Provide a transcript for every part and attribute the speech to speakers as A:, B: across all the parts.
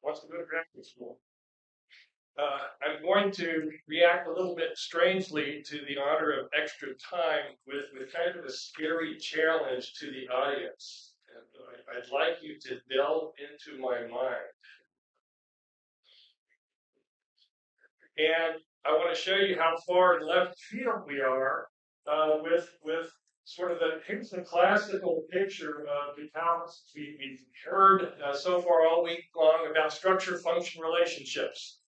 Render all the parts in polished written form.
A: wants to go to graduate school. I'm going to react a little bit strangely to the honor of extra time with kind of a scary challenge to the audience. And I'd like you to delve into my mind. And I want to show you how far left field we are with sort of here's the classical picture of the catalysts. We've heard so far all week long about structure-function relationships.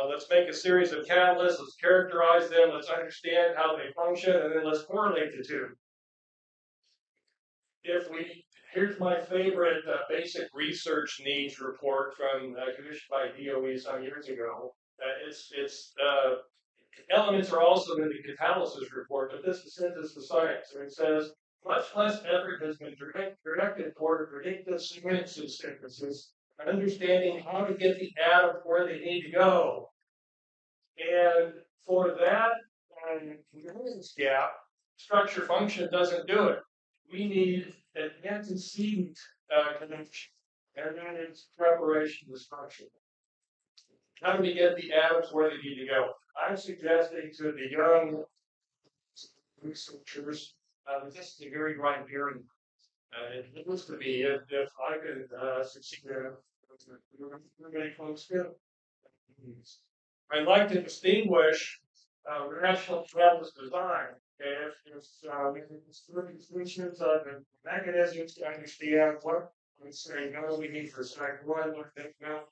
A: Let's make a series of catalysts, let's characterize them, let's understand how they function, and then let's correlate the two. Here's my favorite basic research needs report from commissioned by DOE some years ago. Elements are also in the catalysis report, but this is synthesis science, and it says much less effort has been directed toward predictive synthesis and understanding how to get the atoms where they need to go. And for that gap, structure function doesn't do it. We need an antecedent connection, and then it's preparation of structure. How do we get the atoms where they need to go? I'm suggesting to the young researchers this is a very right hearing. It used to be if I could succeed there, many folks do. I'd like to distinguish rational catalyst design. If we can solutions of the mechanisms to understand what we say no we need for site 1, what we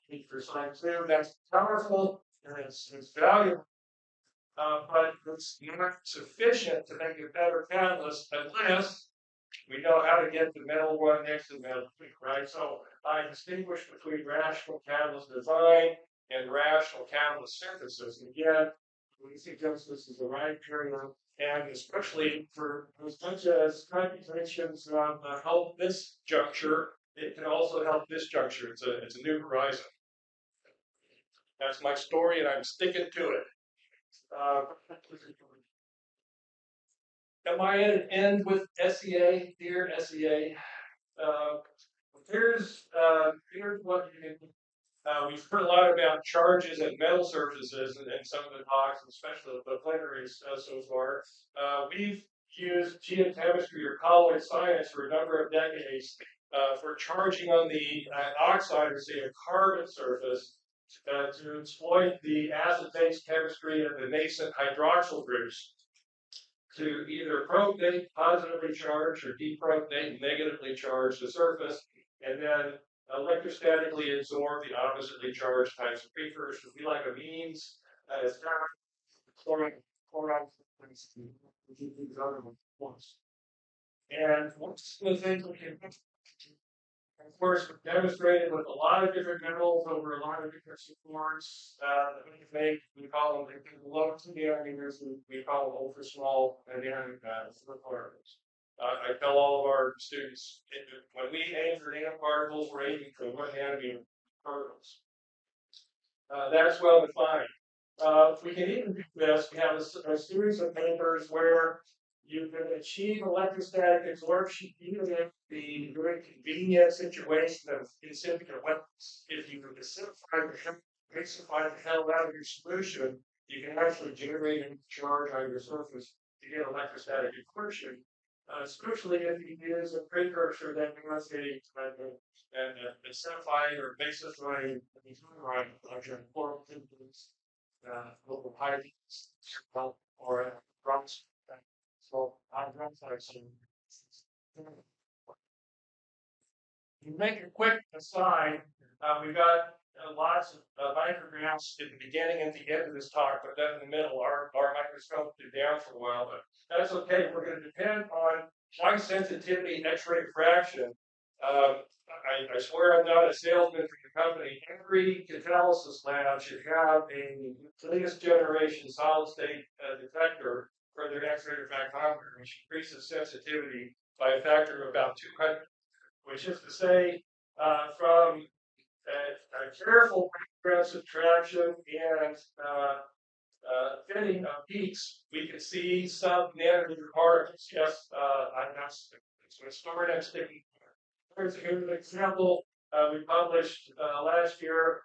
A: need for site 2, that's powerful and it's valuable. But it's not sufficient to make a better catalyst unless we know how to get the metal 1 next to the metal 2, right? So I distinguish between rational catalyst design and rational catalyst synthesis. And again, we suggest this is the right period, and especially for as much as computations help this juncture, it can also help this juncture. It's a new horizon. That's my story, and I'm sticking to it. Am I at an end with SEA, dear SEA? Here's what you can. We've heard a lot about charges and metal surfaces in some of the talks, especially the plenaries so far. We've used geochemistry or colloid science for a number of decades for charging on the oxide or say a carbon surface to exploit the acid-base chemistry of the nascent hydroxyl groups to either protonate positively charged or deprotonate negatively charged the surface, and then electrostatically absorb the oppositely charged types of precursors. We like amines, chloride, these other ones. And what's the thing we can, of course, we've demonstrated with a lot of different minerals over a lot of different supports that we can make. We call them low to nanometers, we call them ultra small nanoparticles. I tell all of our students, when we aim for nanoparticles, we're aiming for 1 nanometer particles. That's well defined. We can even do this. We have a series of papers where you can achieve electrostatic absorption even in the very convenient situation of incipient weapons. If you acidify the hell out of your solution, you can actually generate a charge on your surface to get electrostatic absorption. Especially if you use a precursor that has a acidifying or basifying local hydrogens or drugs. So you make a quick aside. We've got lots of micrographs at the beginning and the end of this talk, but then in the middle, our microscope is down for a while, but that's okay. We're going to depend on high sensitivity X-ray diffraction. I swear I'm not a salesman for your company. Every catalysis lab should have a latest generation solid state detector for their X-ray diffractometer, which increases sensitivity by a factor of about 200, which is to say, from a careful background subtraction and fitting of peaks, we can see sub-nanometer particles. Yes, I'm going to store it. I'm sticking. Here's an example we published last year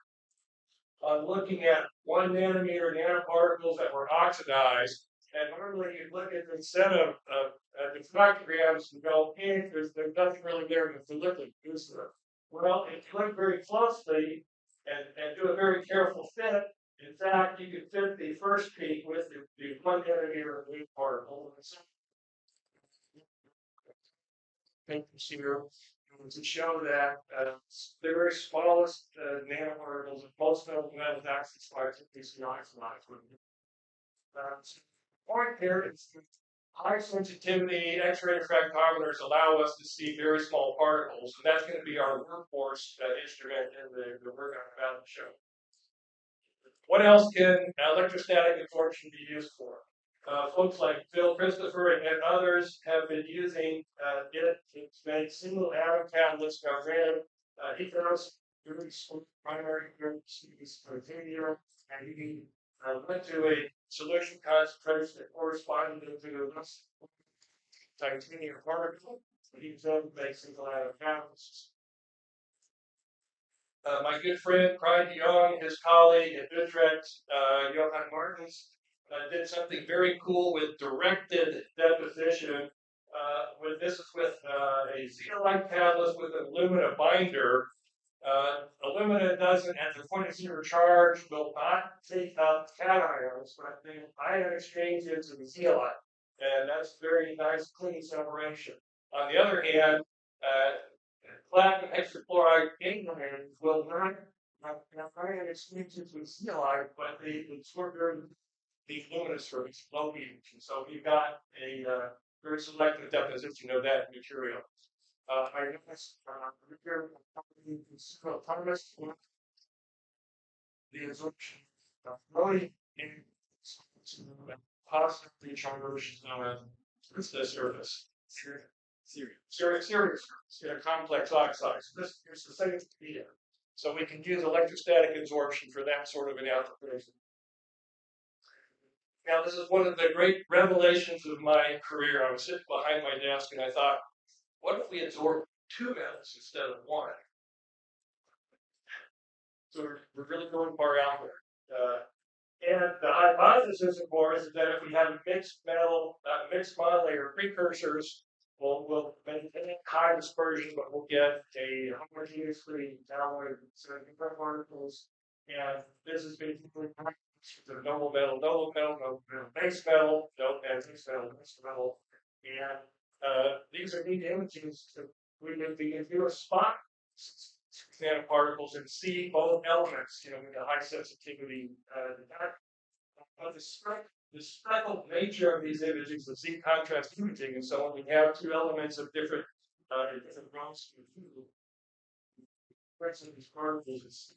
A: on looking at 1 nanometer nanoparticles that were oxidized. And normally you look at the set of diffractograms and go, hey, there's nothing really there with the liquid. Well, if you look very closely and do a very careful fit, in fact, you can fit the first peak with the 1 nanometer particle. Here to show that the very smallest nanoparticles of most metal actually start to be oxidized. Point here is high sensitivity X-ray refractometers allow us to see very small particles, and that's going to be our workhorse instrument in the work I'm about to show. What else can electrostatic absorption be used for? Folks like Phil Christopher and others have been using it to make single atom catalysts. Now, granted, he does very small primary titanium, and he went to a solution concentration that corresponded to this titanium particle, but he was able to make single atom catalysts. My good friend, Craig Young, his colleague at Utrecht, Johan Martens, did something very cool with directed deposition. This is with a zeolite catalyst with an alumina binder. Alumina doesn't, at the point of zero charge, will not take up cations, but the ion exchange into the zeolite. And that's very nice, clean separation. On the other hand, platinum hexachloride ions will not have ion exchanges with zeolite, but they absorb the luminous from its low beams. So we've got a very selective deposition of that material. I noticed the absorption of really in positively charged the surface. Serious complex oxides. This is the same idea. So we can use electrostatic absorption for that sort of an application. Now, this is one of the great revelations of my career. I was sitting behind my desk and I thought, what if we absorb 2 metals instead of 1? So we're really going far out there. And the hypothesis, of course, is that if we have mixed monolayer precursors, we'll maintain high dispersion, but we'll get a homogeneously alloyed semiconductor particles. And this is basically the noble metal, base metal, base metal. And these are neat images. We can do a spot nanoparticles and see both elements, with the high sensitivity. But the speckled nature of these images is Z contrast imaging, and so when we have 2 elements of different rows of the expression of these particles is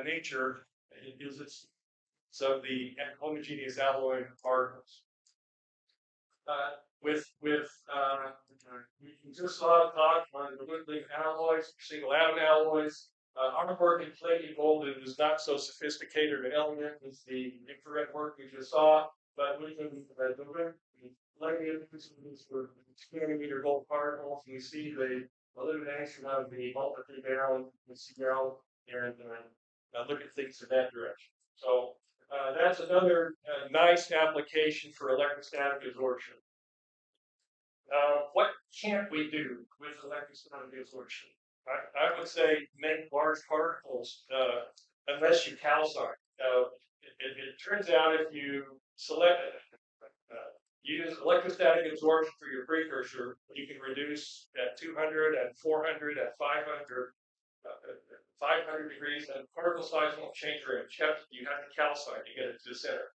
A: nature is its so the homogeneous alloy particles. We just saw a talk on the wood-link alloys, single atom alloys. Our work in plating gold is not so sophisticated an element as the infrared work we just saw, but we can deliver plating for 2 nanometer gold particles, and we see the elimination of the multi-valent CL and look at things in that direction. So that's another nice application for electrostatic absorption. What can't we do with electrostatic absorption? I would say make large particles unless you calcine. It turns out if you use electrostatic absorption for your precursor, you can reduce at 200, at 400, at 500, 500 degrees, and particle size won't change very much. You have to calcine to get it to the center.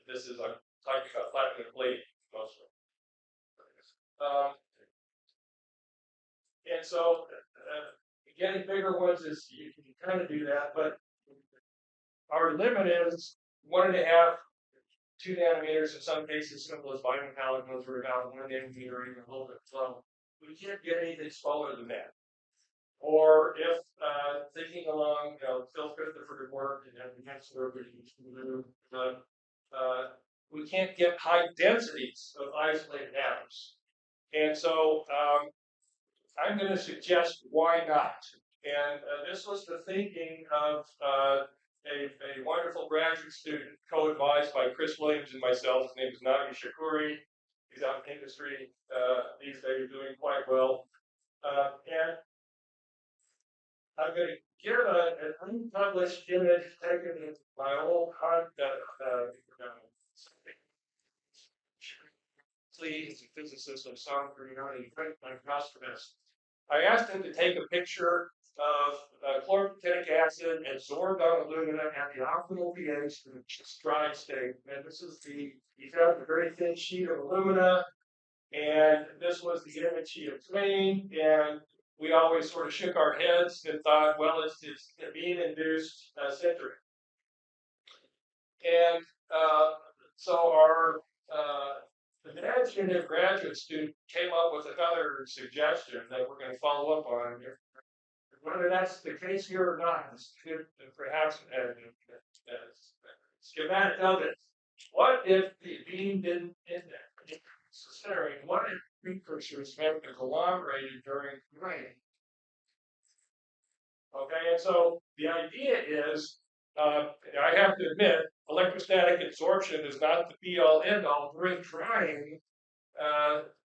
A: This is, I'm talking about platinum plating mostly. And so getting bigger ones is you can kind of do that, but our limit is 1.5, 2 nanometers. In some cases, simple as biometallic ones are about 1 nanometer or even a little bit slow. We can't get anything smaller than that. Or if thinking along, Phil Christopher work and the next work we can't get high densities of isolated atoms. And so I'm going to suggest why not. And this was the thinking of a wonderful graduate student, co-advised by Chris Williams and myself. His name is Navi Shakuri. He's out in industry these days, doing quite well. And I'm going to give an unpublished image taken in my old he's a physicist of South Carolina, my customers. I asked him to take a picture of chlorotenic acid absorbed on alumina at the optimal pH in the dry state. And this is he found a very thin sheet of alumina, and this was the image he obtained. And we always sort of shook our heads and thought, well, it's being induced sintering. And so our imaginative graduate student came up with another suggestion that we're going to follow up on. Whether that's the case here or not, perhaps a schematic of it. What if the beam didn't index? What if precursors have agglomerated during graying? Okay, and so the idea is, I have to admit, electrostatic absorption is not the be-all, end-all. During drying,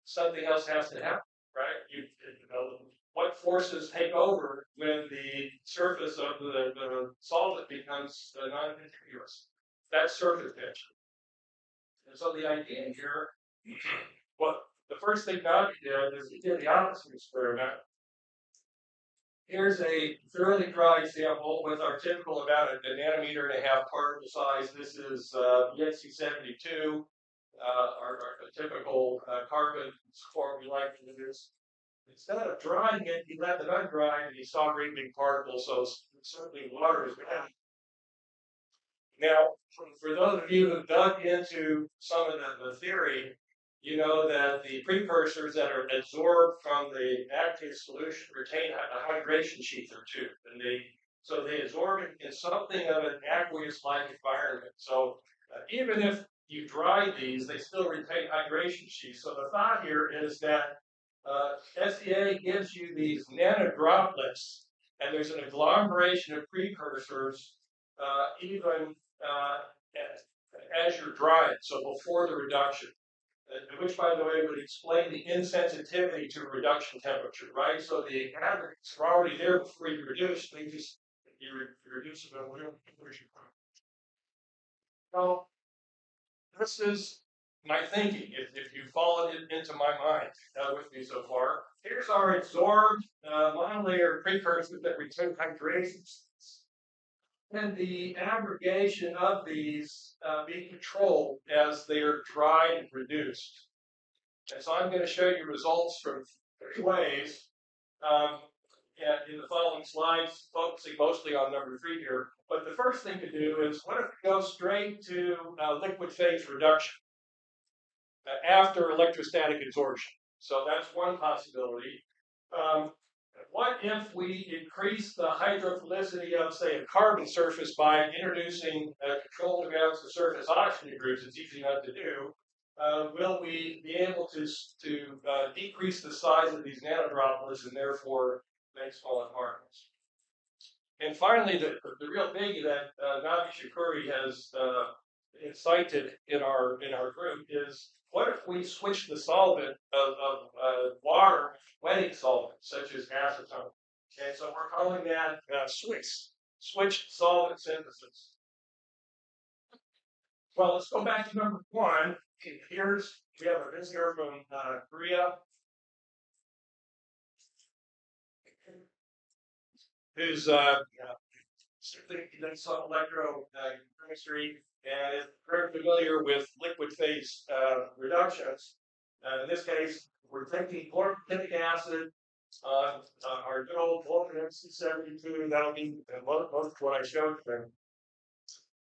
A: something else has to happen, right? You know, what forces take over when the surface of the solvent becomes non-contiguous? That's surface tension. And so the idea here, well, the first thing Navi did is he did the opposite experiment. Here's a fairly dry sample with our typical about a nanometer and a half particle size. This is ENC72, our typical carbon form we like to use. Instead of drying it, he let it undry, and he saw great big particles, so certainly water is bad. Now, for those of you who dug into some of the theory, you know that the precursors that are absorbed from the active solution retain a hydration sheath or two, and they absorb it in something of an aqueous-like environment. So even if you dry these, they still retain hydration sheaths. So the thought here is that SEA gives you these nanodroplets, and there's an agglomeration of precursors even as you're drying, so before the reduction. Which, by the way, would explain the insensitivity to reduction temperature, right? So the aggregates are already there before you reduce. They just you reduce them at whatever temperature. So this is my thinking. If you followed it into my mind with me so far, here's our absorbed monolayer precursors that retain hydration. And the aggregation of these being controlled as they are dried and reduced. And so I'm going to show you results from 3 ways in the following slides, focusing mostly on number 3 here. But the first thing to do is, what if we go straight to liquid phase reduction after electrostatic absorption? So that's one possibility. What if we increase the hydrophilicity of, say, a carbon surface by introducing controlled amounts of surface oxygen groups? It's easy enough to do. Will we be able to decrease the size of these nanodroplets and therefore make smaller particles? And finally, the real biggie that Navi Shakuri has cited in our group is, what if we switch the solvent of water wetting solvents, such as acetone? Okay, so we're calling that switched solvent synthesis. Well, let's go back to number 1. We have a visitor from Korea who's done some electrochemistry and is very familiar with liquid phase reductions. In this case, we're taking chlorotenic acid on our good old ENC72. That'll be most of what I showed them.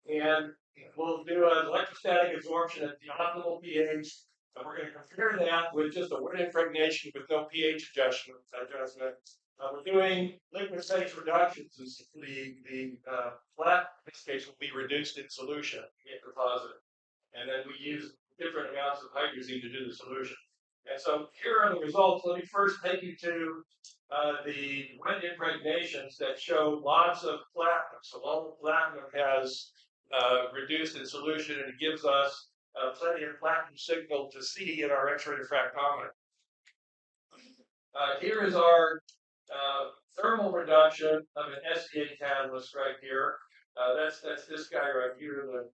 A: And we'll do an electrostatic absorption at the optimal pH, and we're going to compare that with just a wet impregnation with no pH adjustment. We're doing liquid phase reductions. The flat, in this case, will be reduced in solution, get deposited. And then we use different amounts of hydrazine to do the solution. And so here are the results. Let me first take you to the wet impregnations that show lots of platinum. So all the platinum has reduced in solution, and it gives us plenty of platinum signal to see in our X-ray diffractometer. Here is our thermal reduction of an SDA catalyst right here. That's this guy right here.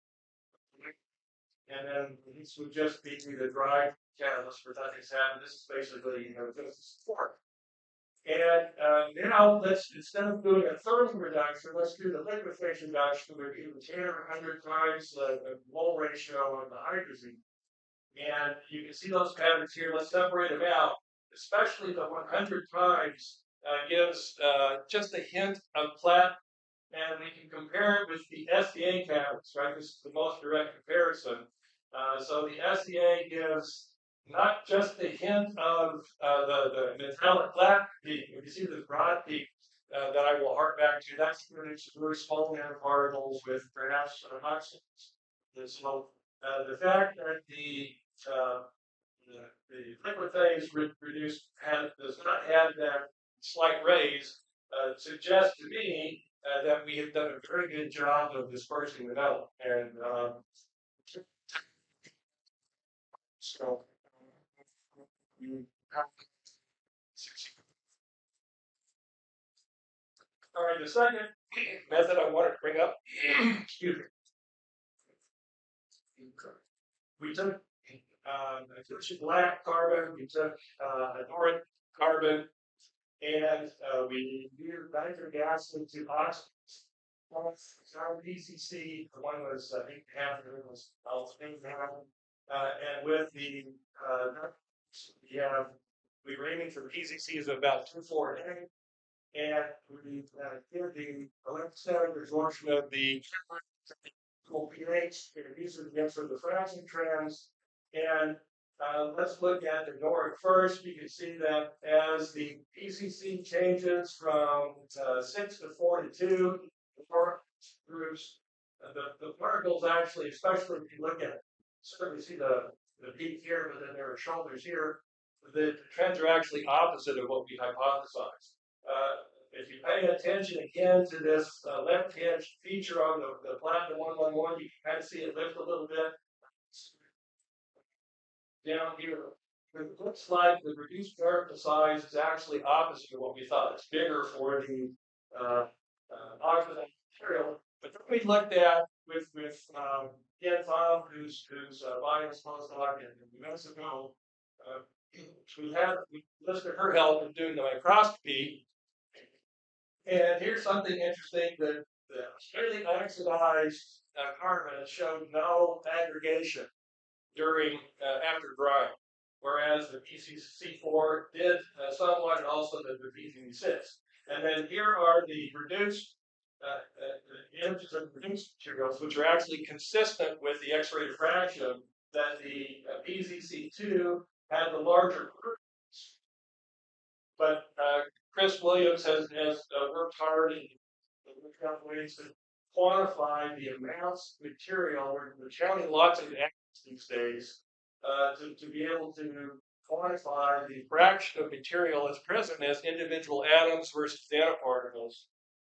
A: And then this would just be the dry catalyst for nothing's happened. This is basically just support. And now let's, instead of doing a thermal reduction, let's do the liquid phase reduction. We're doing 10 or 100 times the mole ratio of the hydrazine. And you can see those patterns here. Let's separate them out. Especially the 100 times gives just a hint of platinum. And we can compare it with the SDA catalyst, right? This is the most direct comparison. So the SDA gives not just a hint of the metallic flat peak. You can see the broad peak that I will hark back to. That's very small nanoparticles with perhaps oxygens. And so the fact that the liquid phase reduced does not have that slight raise suggests to me that we have done a very good job of dispersing the metal. And so all right, the second method I want to bring up, excuse me, we took black carbon, we took anoric carbon, and we used nitric acid to oxidize. Our PCC, the one was 8.5, the other was 8.5, and with the we were aiming for PCCs of about 248, and we did the electrostatic absorption of the pH, these are the answer to the fraction trends, and let's look at the Noric first. You can see that as the PCC changes from 6 to 4 to 2, the groups, the particles actually, especially if you look at, certainly see the peak here, but then there are shoulders here, the trends are actually opposite of what we hypothesized. If you pay attention again to this left-hand feature on the platinum 111, you can kind of see it lift a little bit. Down here, it looks like the reduced particle size is actually opposite of what we thought. It's bigger for the oxidized material. But then we looked at with Ken Pham, who's bias postdoc in New Mexico. We listed her help in doing the microscopy. And here's something interesting: that the highly oxidized carbon showed no aggregation during after drying, whereas the PCC4 did somewhat, and also the PCC6. And then here are the reduced images of reduced materials, which are actually consistent with the X-ray diffraction, that the PCC2 had the larger groups. But Chris Williams has worked hard in ways to quantify the amounts of material. We're counting lots of atoms these days to be able to quantify the fraction of material that's present as individual atoms versus nanoparticles.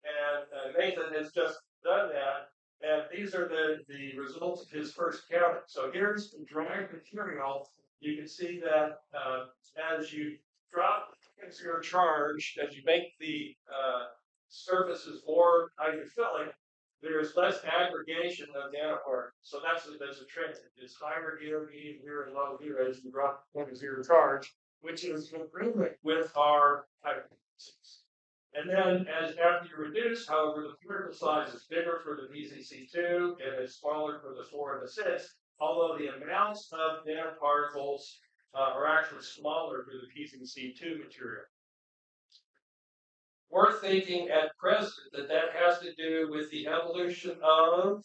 A: And Nathan has just done that. And these are the results of his first counting. So here's the dry material. You can see that as you drop your charge, as you make the surfaces more hydrophilic, there's less aggregation of nanoparticles. So that's a trend. It's higher here, medium here, and low here as you drop to zero charge, which is agreement with our hypothesis. And then after you reduce, however, the particle size is bigger for the PCC2 and it's smaller for the 4 and the 6, although the amounts of nanoparticles are actually smaller for the PCC2 material. We're thinking at present that has to do with the evolution of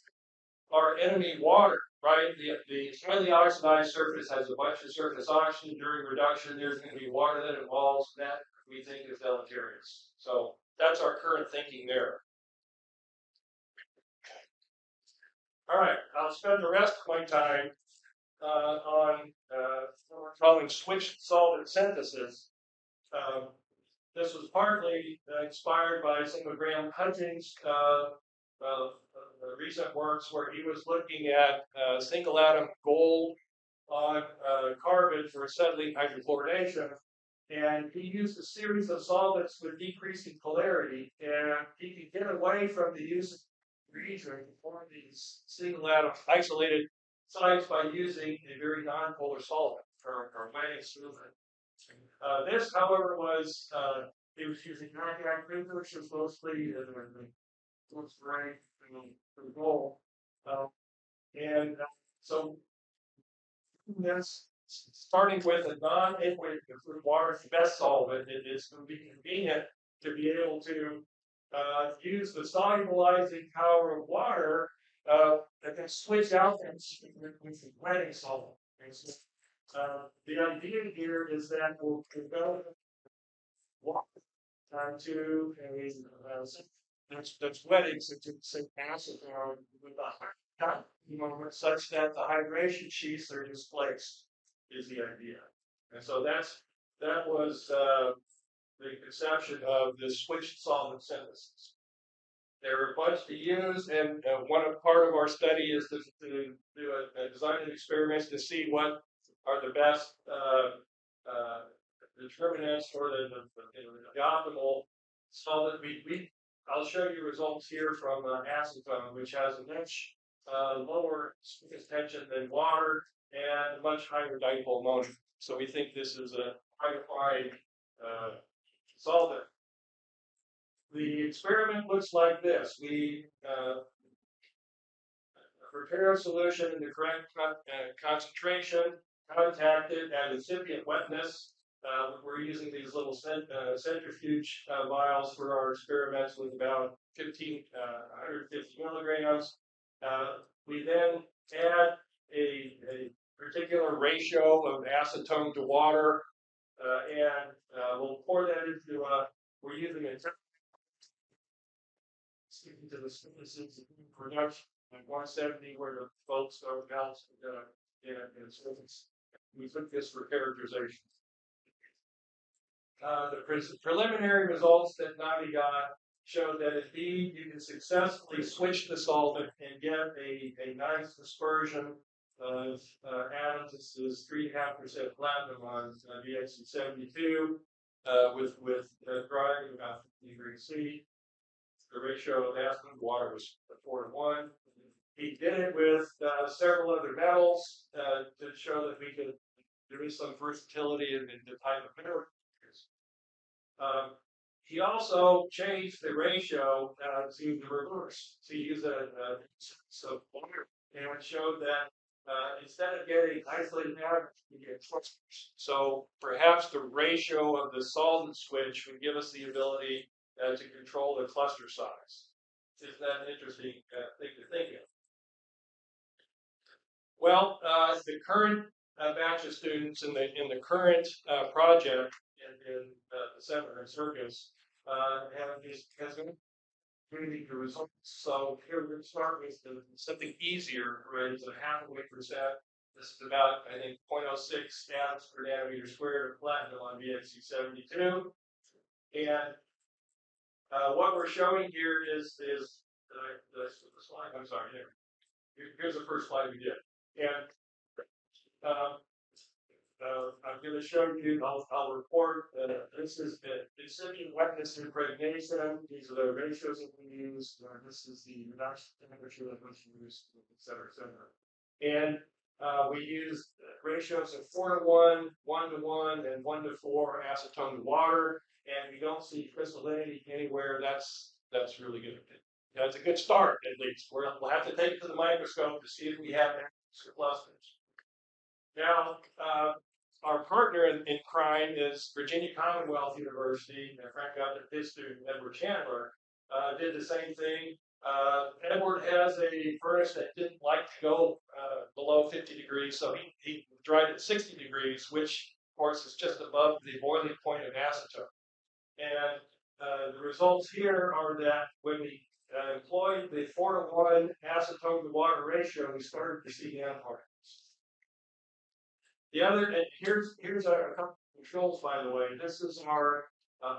A: our enemy water, right? The highly oxidized surface has a bunch of surface oxygen. During reduction, there's going to be water that involves that we think is deleterious. So that's our current thinking there. All right, I'll spend the rest of my time on calling switched solvent synthesis. This was partly inspired by some of Graham Hutchings' recent works where he was looking at single atom gold on carbon for acetylene hydrochlorination. And he used a series of solvents with decreasing polarity, and he could get away from the use of region to form these single atom isolated sites by using a very nonpolar solvent or wetting solvent. This, however, was he was using nitrile clinker, which was mostly was gray and gold, and so this starting with a non-aqueous water is the best solvent. It is going to be convenient to be able to use the solubilizing power of water and then switch out that with the wetting solvent. The idea here is that we'll develop water to a that's wetting, so to say acetone with a high moment such that the hydration sheaths are displaced is the idea. And so that was the conception of the switched solvent synthesis. There are a bunch to use, and part of our study is to do a design experiments to see what are the best determinants for the optimal solvent. I'll show you results here from acetone, which has a much lower surface tension than water and a much higher dipole moment. So we think this is a high solvent. The experiment looks like this. We prepare a solution in the correct concentration, contact it at incipient wetness. We're using these little centrifuge vials for our experiments with about 150 milligrams. We then add a particular ratio of acetone to water, and we'll pour that into we're using a speaking to the synthesis production at 170 where the folks are balanced in surface. We took this for characterization. The preliminary results that Navi got showed that indeed you can successfully switch the solvent and get a nice dispersion of atoms. This is 3.5% platinum on VX72 with drying about 50 degrees C. The ratio of acetone to water was 4:1. He did it with several other metals to show that there is some versatility in the type of mineral. He also changed the ratio to the reverse. So he used a water, and it showed that instead of getting isolated atoms, you get clusters. So perhaps the ratio of the solvent switch would give us the ability to control the cluster size. Isn't that an interesting thing to think of? Well, the current batch of students in the current project in the Center in Circus has been reading the results. So here we're going to start with something easier, right? It's 0.5%. This is about, I think, 0.06 atoms per nanometer squared of platinum on VXC72. And what we're showing here is the slide. I'm sorry. Here's the first slide we did. And I'm going to show you, I'll report, this is the incipient wetness impregnation. These are the ratios that we use. This is the reduction temperature that was used, et cetera, et cetera. And we use ratios of 4:1, 1:1, and 1:4 acetone to water. And we don't see crystallinity anywhere. That's really good. That's a good start, at least. We'll have to take it to the microscope to see if we have clusters. Now, our partner in crime is Virginia Commonwealth University, and Frank got his student, Edward Chandler, did the same thing. Edward has a furnace that didn't like to go below 50 degrees, so he dried at 60 degrees, which, of course, is just above the boiling point of acetone. And the results here are that when we employed the 4:1 acetone to water ratio, we started to see nanoparticles. The other, and here's our couple of controls, by the way. This is our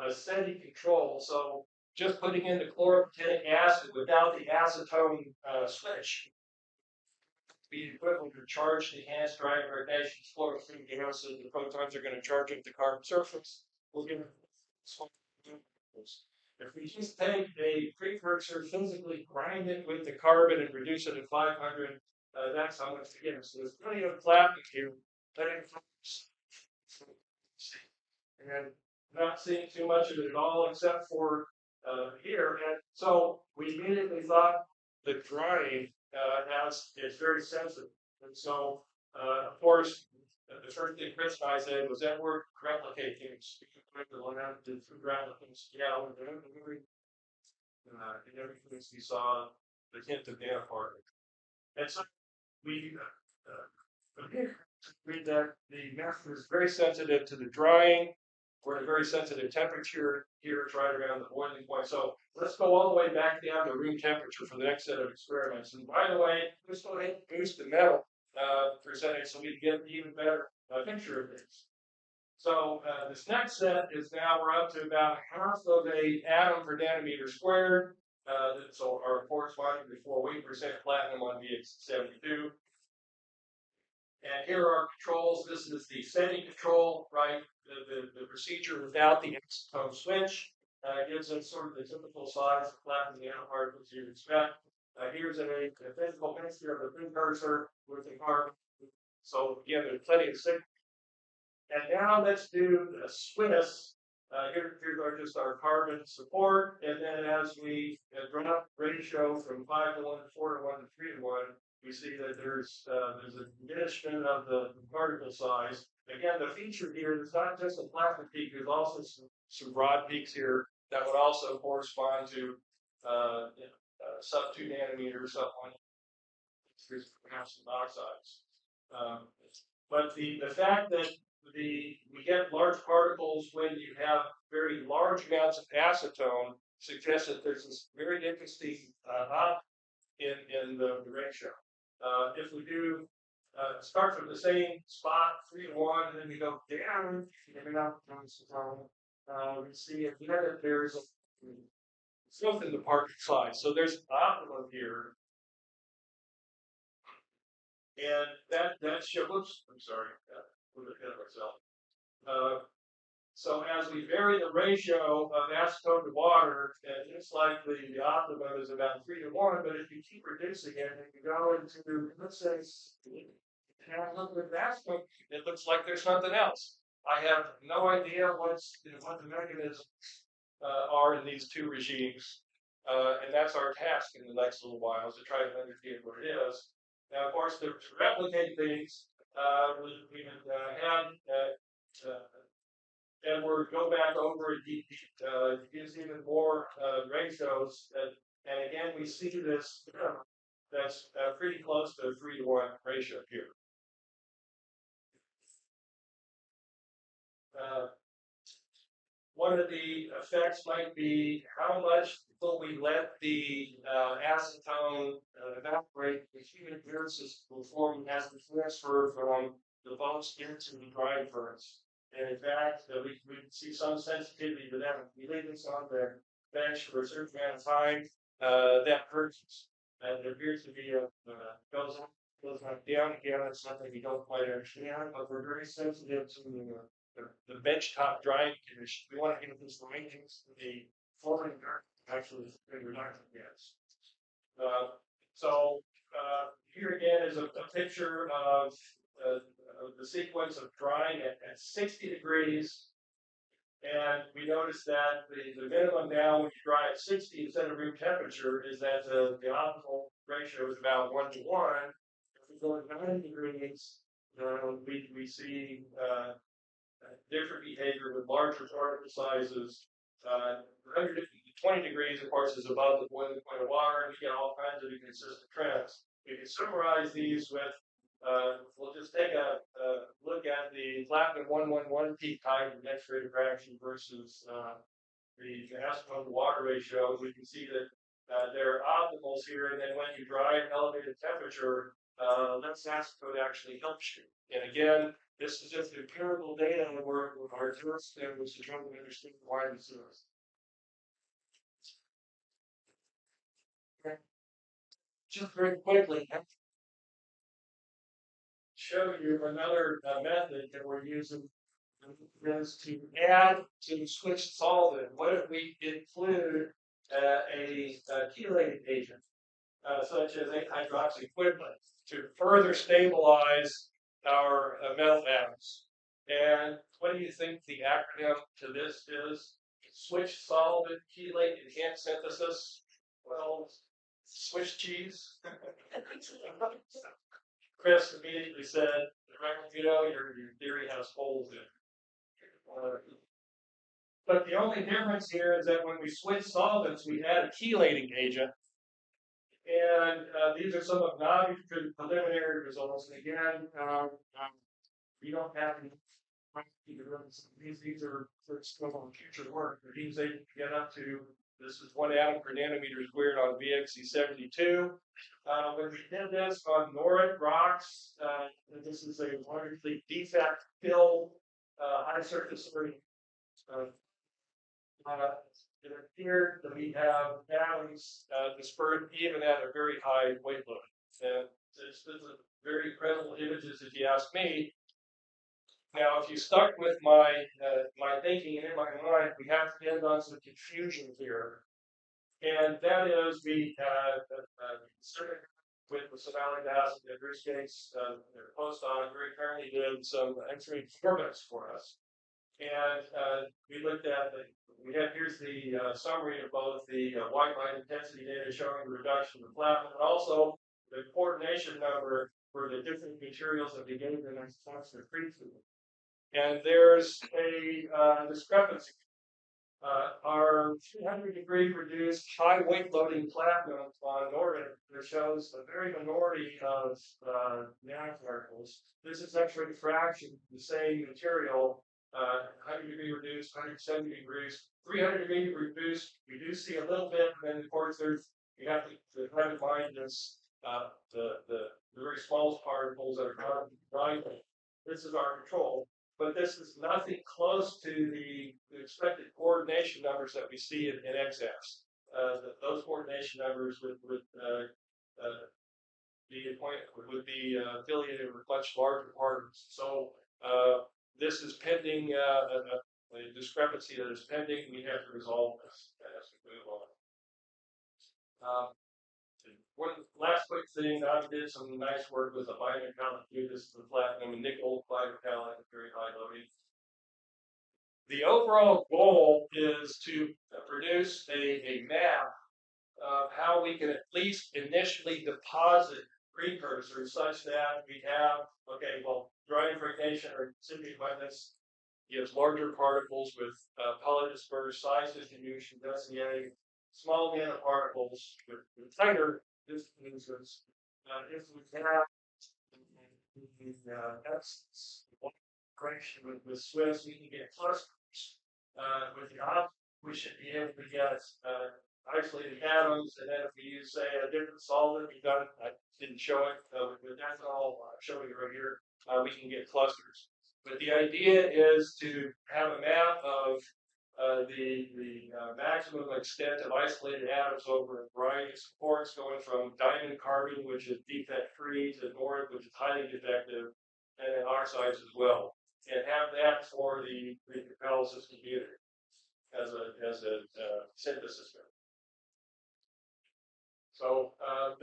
A: acidic control. So just putting in the chlorobutenic acid without the acetone switch be equivalent to charge the enhanced dry reaction fluorine gas, so the protons are going to charge up the carbon surface. We're going to if we just take a precursor, physically grind it with the carbon and reduce it to 500, that's how much to get. So there's plenty of platinum here. And not seeing too much of it at all, except for here. And so we immediately thought the drying is very sensitive. And so, of course, the first thing Chris and I said was that word replicate things. The food replicants, yeah, in everything we saw the hint of nanoparticles. And so we read that the method is very sensitive to the drying. We're at a very sensitive temperature here. It's right around the boiling point. So let's go all the way back down to room temperature for the next set of experiments. And by the way, let's go ahead and boost the metal percentage so we can get an even better picture of this. So this next set is now we're up to about half of a atom per nanometer squared. So our corresponding to 4% platinum on VX72. And here are our controls. This is the setting control, right? The procedure without the acetone switch gives us sort of the typical size of platinum nanoparticles you'd expect. Here's a physical mixture of the precursor with the carbon. So again, there's plenty of signal. And now let's do a Swiss. Here's just our carbon support. And then as we drop ratio from 5 to 1 to 4 to 1 to 3 to 1, we see that there's a diminishment of the particle size. Again, the feature here is not just a platinum peak, there's also some broad peaks here that would also correspond to sub 2 nanometers, sub 1, perhaps some oxides. But the fact that we get large particles when you have very large amounts of acetone suggests that there's this very interesting up in the ratio. If we do start from the same spot, 3 to 1, and then we go down, we see again that there's a growth in the particle size. So there's optimum here. And that shows, oops, I'm sorry, we're ahead of ourselves. So as we vary the ratio of acetone to water, it looks like the optimum is about 3 to 1, but if you keep reducing it and you go into, let's say, acetone, it looks like there's nothing else. I have no idea what the mechanisms are in these two regimes, and that's our task in the next little while, is to try to understand what it is. Now, of course, to replicate these, we had Edward go back over it, gives even more ratios. And again, we see this that's pretty close to a 3 to 1 ratio here. One of the effects might be how much will we let the acetone evaporate. The human appearances will form as the transfer from the boats into the drying furnace. And in fact, we see some sensitivity to that. If we leave this on the bench for a certain amount of time, that hurts us. And there appears to be goes down again. It's something we don't quite understand, but we're very sensitive to the benchtop drying condition. We want to get this ranges to the forming actually reduction gas. So here again is a picture of the sequence of drying at 60 degrees. And we notice that the minimum now when you dry at 60 instead of room temperature is that the optimal ratio is about 1 to 1. If we go at 90 degrees, we see different behavior with larger particle sizes. 120 degrees, of course, is above the boiling point of water, and we get all kinds of inconsistent trends. We can summarize these with, we'll just take a look at the platinum 111 peak height and next rate of reaction versus the acetone to water ratio. We can see that there are optimals here, and then when you dry at elevated temperature, less acetone actually helps you. And again, This is just empirical data where our jurisdiction was to try to understand why this is. Just very quickly, show you another method that we're using is to add to the switch solvent. What if we include a chelating agent, such as hydroxyquinone, to further stabilize our metal atoms? And what do you think the acronym to this is? Switch solvent chelate enhanced synthesis. Well, Swiss cheese. Chris immediately said, Regalbuto, your theory has holes in it. But the only difference here is that when we switch solvents, we add a chelating agent. And these are some of the preliminary results. And again, we don't have any. These are still on future work. But these they get up to. This is 1 atom per nanometer squared on VXC72. When we did this on Nordic rocks, this is a largely defect-filled high surface area. It appeared that we have atoms dispersed even at a very high weight load. And this is very credible images, if you ask me. Now, if you stuck with my thinking and in my mind, we have to end on some confusion here. And that is we started with some allic acid that Bruce Gates, their postdoc, very kindly did some X-ray performance for us. And we looked at here's the summary of both the white light intensity data showing the reduction of the platinum, and also the coordination number for the different materials that we gave them as constant frequency. And there's a discrepancy. Our 300-degree reduced high weight loading platinum on Nordic shows a very minority of nanoparticles. This is X-ray diffraction, the same material, 100-degree reduced, 170 degrees, 300-degree reduced. We do see a little bit, and then of course you have to kind of mind this the very smallest particles that are driving. This is our control. But this is nothing close to the expected coordination numbers that we see in XS. Those coordination numbers would be affiliated with much larger particles. So this is pending a discrepancy that is pending. We have to resolve this as we move on. One last quick thing, I did some nice work with a bimetallic too. This is the platinum and nickel bimetallic, very high loading. The overall goal is to produce a map of how we can at least initially deposit precursors such that we have, dry impregnación or incipient wetness gives larger particles with polydispersed size distribution, density, small nanoparticles with tighter distances. If we have integration with Swiss, we can get clusters. With the op, we should be able to get isolated atoms, and then if we use, say, a different solvent, I didn't show it, with ethanol, I'm showing it right here, we can get clusters. But the idea is to have a map of the maximum extent of isolated atoms over a variety of supports, going from diamond carbon, which is defect-free, to Nordic, which is highly defective, and then oxides as well, and have that for the catalysis community as a synthesis. So I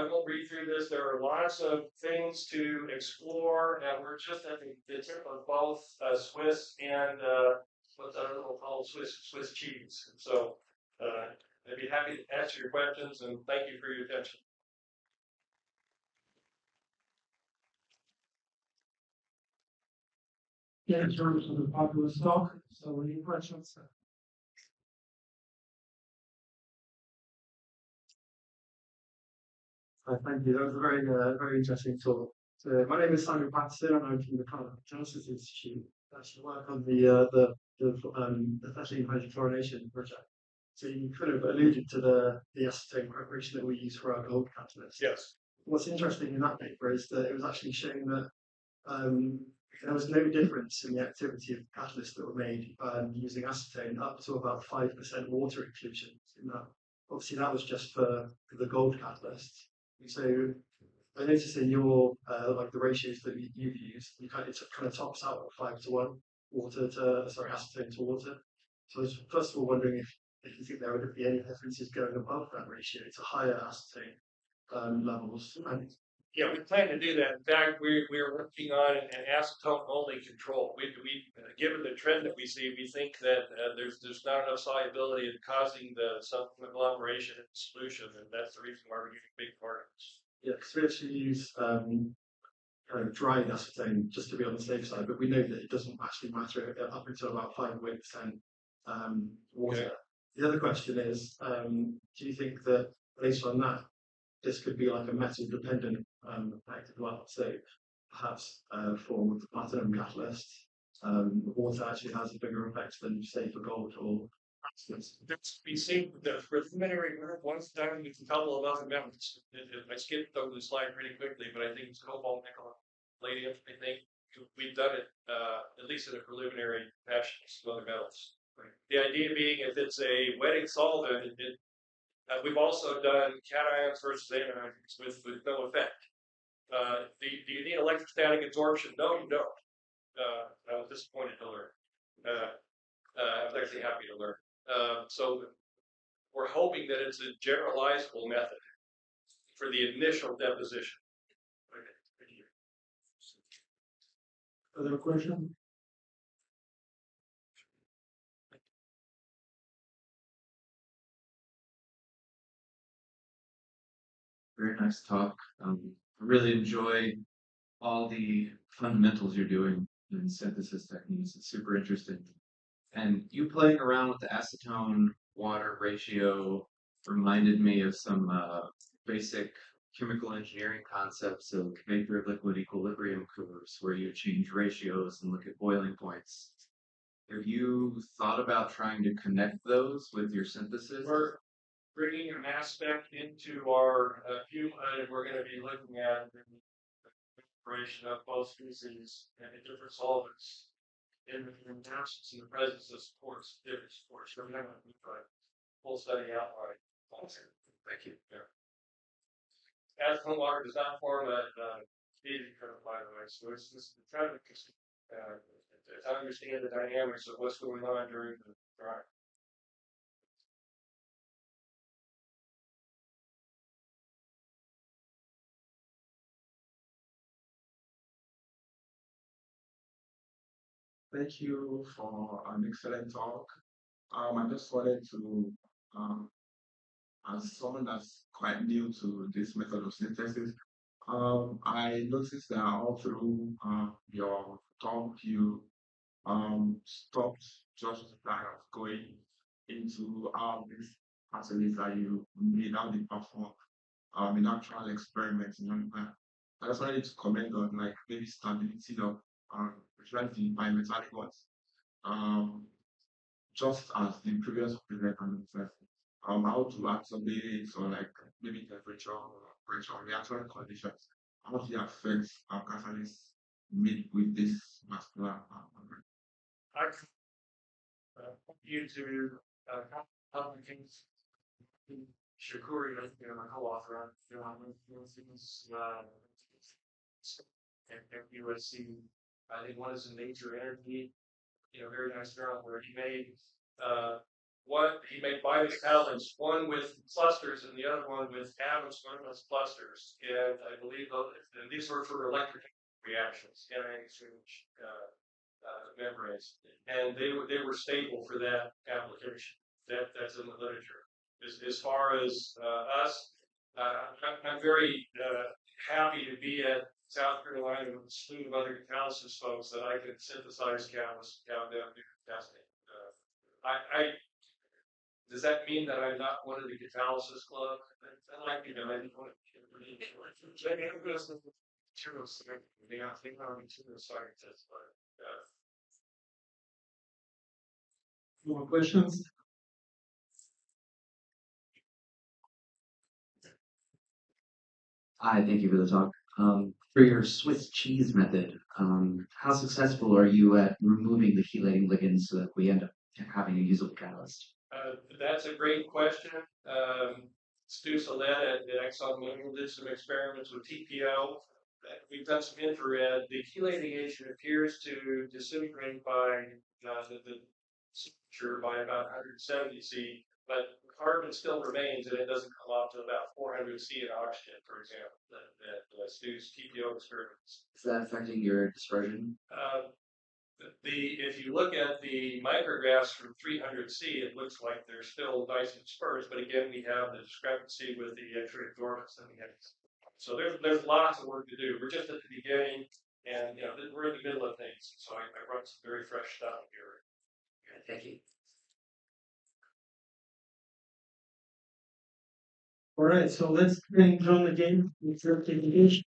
A: won't read through this. There are lots of things to explore, and we're just at the tip of both Swiss and what's that little called Swiss cheese. So I'd be happy to answer your questions, and thank you for your attention.
B: Yeah, in terms of the popular stock. So any questions? Thank you. That was a very interesting talk. So my name is Simon Patterson, and I'm from the Genesis Institute. I actually work on the ethylene hydrochlorination project. So you kind of alluded to the acetone preparation that we use for our gold catalyst.
A: Yes.
B: What's interesting in that paper is that it was actually showing that there was no difference in the activity of catalysts that were made using acetone up to about 5% water inclusion in that. Obviously, that was just for the gold catalysts. So I noticed in your like the ratios that you've used, it kind of tops out at 5 to 1 acetone to water. So I was first of all wondering if you think there would be any differences going above that ratio to higher acetone levels. And
A: Yeah, we plan to do that. In fact, we're working on an acetone only control. Given the trend that we see, we think that there's not enough solubility in causing some agglomeration in the solution, and that's the reason why we're using big particles.
B: yeah, because we actually use kind of dry acetone just to be on the safe side, but we know that it doesn't actually matter up until about 5 or 8% water.
A: Okay.
B: The other question is, do you think that based on that, this could be like a metal dependent effect as well? So perhaps for the platinum catalyst, water actually has a bigger effect than say for gold or
A: We see the preliminary work once done with a couple of other metals. I skipped over the slide pretty quickly, but I think it's cobalt, nickel, palladium. I think we've done it at least in a preliminary fashion with other metals. Right. The idea being, if it's a wetting solvent, we've also done cations versus anions with no effect. Do you need electrostatic absorption? No, you don't. I was disappointed to learn. I was actually happy to learn. So we're hoping that it's a generalizable method for the initial deposition.
B: Other question?
C: Very nice talk. I really enjoy all the fundamentals you're doing in synthesis techniques. It's super interesting. And you playing around with the acetone water ratio reminded me of some basic chemical engineering concepts of vapor liquid equilibrium curves where you change ratios and look at boiling points. Have you thought about trying to connect those with your synthesis?
A: We're bringing an aspect into our and we're going to be looking at the incorporation of both species and the different solvents in the absence in the presence of supports, different supports. So we're going to try full study outline.
C: Thank you.
A: Yeah. Acetone water does not form a species curve, by the way. So it's just trying to understand the dynamics of what's going on during the drying.
D: Thank you for an excellent talk. I just wanted to, as someone that's quite new to this method of synthesis, I noticed that all through your talk, you stopped just kind of going into how this catalyst that you made out the perform in actual experiments. I just wanted to comment on like maybe stability of especially the bimetallic ones. Um, just as the previous presenter said, how to activate it or like maybe temperature or pressure reaction conditions, how it affects our catalyst made with this particular
A: I want you to publications. Shakuri, my co-author on at USC. I think one is in Nature Energy, very nice journal where he made bimetallics, one with clusters and the other one with atoms, one with clusters. And I believe these were for electric reactions, anion exchange membranes, and they were stable for that application. That's in the literature. As far as us, I'm very happy to be at South Carolina with a slew of other catalysis folks that I can synthesize catalysts down there and do testing. Does that mean that I'm not one of the catalysis club? I like I didn't want to materials. I think I'm a material scientist, but
B: more questions?
E: Hi, thank you for the talk.
C: For your Swiss cheese method, how successful are you at removing the chelating ligands so that we end up having a usable catalyst?
A: That's a great question. Stu Soled at ExxonMobil did some experiments with TPO. We've done some infrared. The chelating agent appears to disintegrate by the signature by about 170 C, but carbon still remains and it doesn't come up to about 400 C in oxygen, for example, that Stu's TPO experiments.
C: Is that affecting your dispersion?
A: If you look at the micrographs from 300 C, it looks like they're still nicely dispersed, but again, we have the discrepancy with the X-ray absorbance that we have. So there's lots of work to do. We're just at the beginning, and we're in the middle of things. So I brought some very fresh stuff here.
C: Thank you.
B: All right, so let's bring John again with your presentation.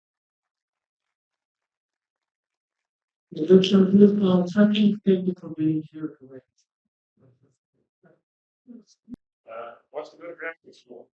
B: Thank you for being here.
A: What's the good graphic school?